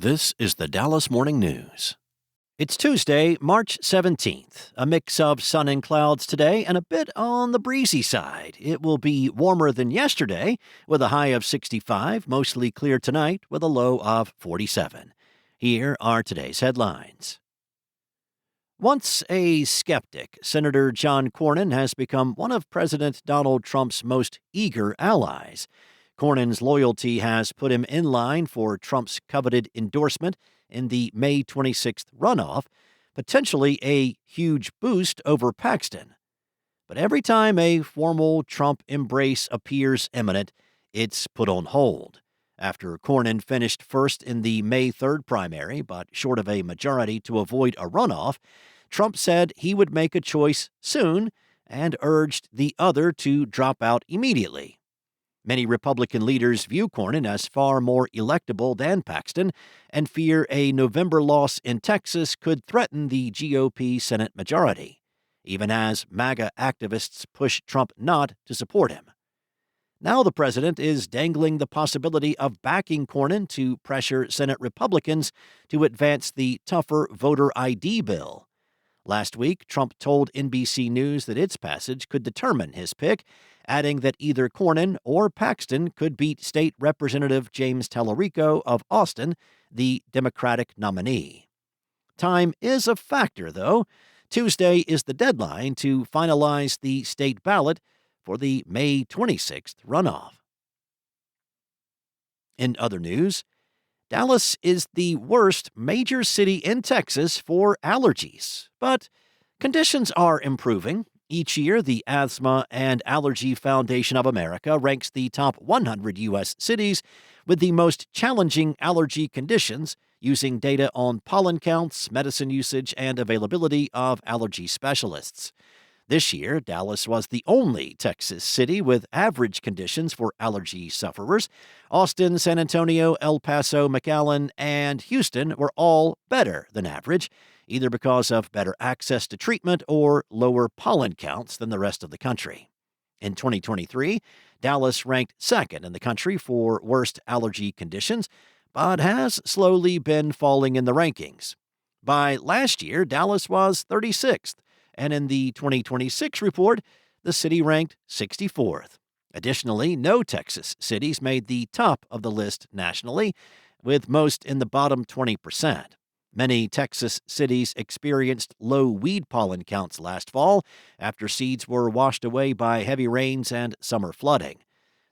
This is the Dallas Morning News. It's Tuesday, March 17th. A mix of sun and clouds today and a bit on the breezy side. It will be warmer than yesterday with a high of 65, mostly clear tonight with a low of 47. Here are today's headlines. Once a skeptic, Senator John Cornyn has become one of President Donald Trump's most eager allies. Cornyn's loyalty has put him in line for Trump's coveted endorsement in the May 26th runoff, potentially a huge boost over Paxton. But every time a formal Trump embrace appears imminent, it's put on hold. After Cornyn finished first in the May 3rd primary, but short of a majority to avoid a runoff, Trump said he would make a choice soon and urged the other to drop out immediately. Many Republican leaders view Cornyn as far more electable than Paxton and fear a November loss in Texas could threaten the GOP Senate majority, even as MAGA activists push Trump not to support him. Now the president is dangling the possibility of backing Cornyn to pressure Senate Republicans to advance the tougher voter ID bill. Last week, Trump told NBC News that its passage could determine his pick, adding that either Cornyn or Paxton could beat State Representative James Tallarico of Austin, the Democratic nominee. Time is a factor, though. Tuesday is the deadline to finalize the state ballot for the May 26th runoff. In other news, Dallas is the worst major city in Texas for allergies, but conditions are improving. Each year, the Asthma and Allergy Foundation of America ranks the top 100 U.S. cities with the most challenging allergy conditions using data on pollen counts, medicine usage, and availability of allergy specialists. This year, Dallas was the only Texas city with average conditions for allergy sufferers. Austin, San Antonio, El Paso, McAllen, and Houston were all better than average, either because of better access to treatment or lower pollen counts than the rest of the country. In 2023, Dallas ranked second in the country for worst allergy conditions, but has slowly been falling in the rankings. By last year, Dallas was 36th. And in the 2026 report, the city ranked 64th. Additionally, no Texas cities made the top of the list nationally, with most in the bottom 20%. Many Texas cities experienced low weed pollen counts last fall after seeds were washed away by heavy rains and summer flooding.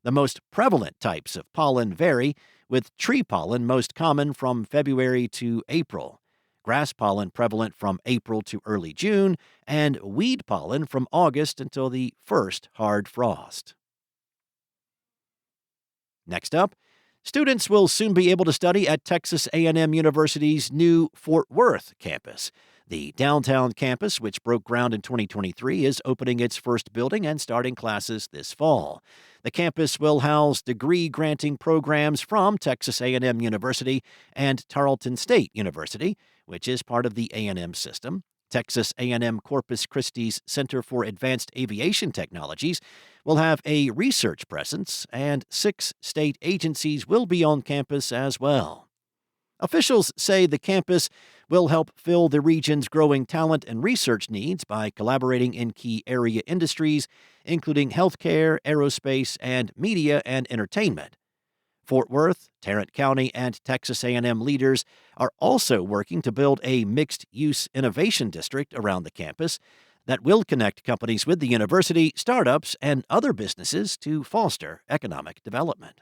The most prevalent types of pollen vary, with tree pollen most common from February to April, grass pollen prevalent from April to early June, and weed pollen from August until the first hard frost. Next up, students will soon be able to study at Texas A&M University's new Fort Worth campus. The downtown campus, which broke ground in 2023, is opening its first building and starting classes this fall. The campus will house degree-granting programs from Texas A&M University and Tarleton State University, which is part of the A&M system. Texas A&M Corpus Christi's Center for Advanced Aviation Technologies will have a research presence, and 6 state agencies will be on campus as well. Officials say the campus will help fill the region's growing talent and research needs by collaborating in key area industries, including healthcare, aerospace, and media and entertainment. Fort Worth, Tarrant County, and Texas A&M leaders are also working to build a mixed-use innovation district around the campus that will connect companies with the university, startups, and other businesses to foster economic development.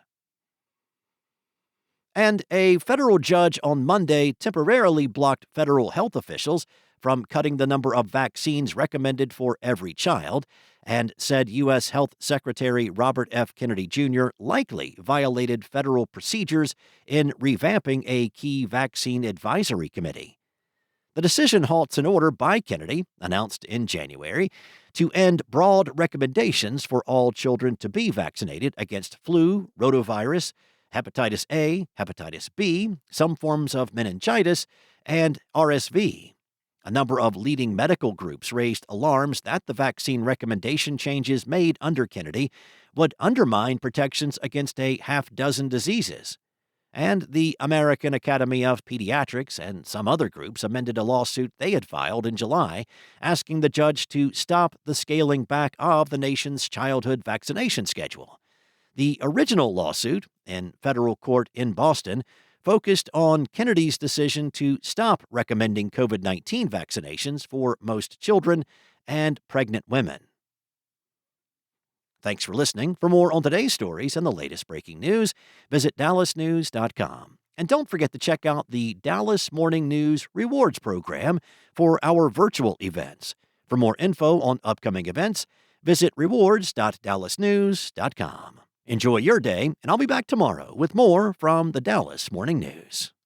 And a federal judge on Monday temporarily blocked federal health officials from cutting the number of vaccines recommended for every child, and said U.S. Health Secretary Robert F. Kennedy Jr. likely violated federal procedures in revamping a key vaccine advisory committee. The decision halts an order by Kennedy, announced in January, to end broad recommendations for all children to be vaccinated against flu, rotavirus, hepatitis A, hepatitis B, some forms of meningitis, and RSV. A number of leading medical groups raised alarms that the vaccine recommendation changes made under Kennedy would undermine protections against a half-dozen diseases. And the American Academy of Pediatrics and some other groups amended a lawsuit they had filed in July, asking the judge to stop the scaling back of the nation's childhood vaccination schedule. The original lawsuit, in federal court in Boston, focused on Kennedy's decision to stop recommending COVID-19 vaccinations for most children and pregnant women. Thanks for listening. For more on today's stories and the latest breaking news, visit dallasnews.com. And don't forget to check out the Dallas Morning News Rewards Program for our virtual events. For more info on upcoming events, visit rewards.dallasnews.com. Enjoy your day, and I'll be back tomorrow with more from the Dallas Morning News.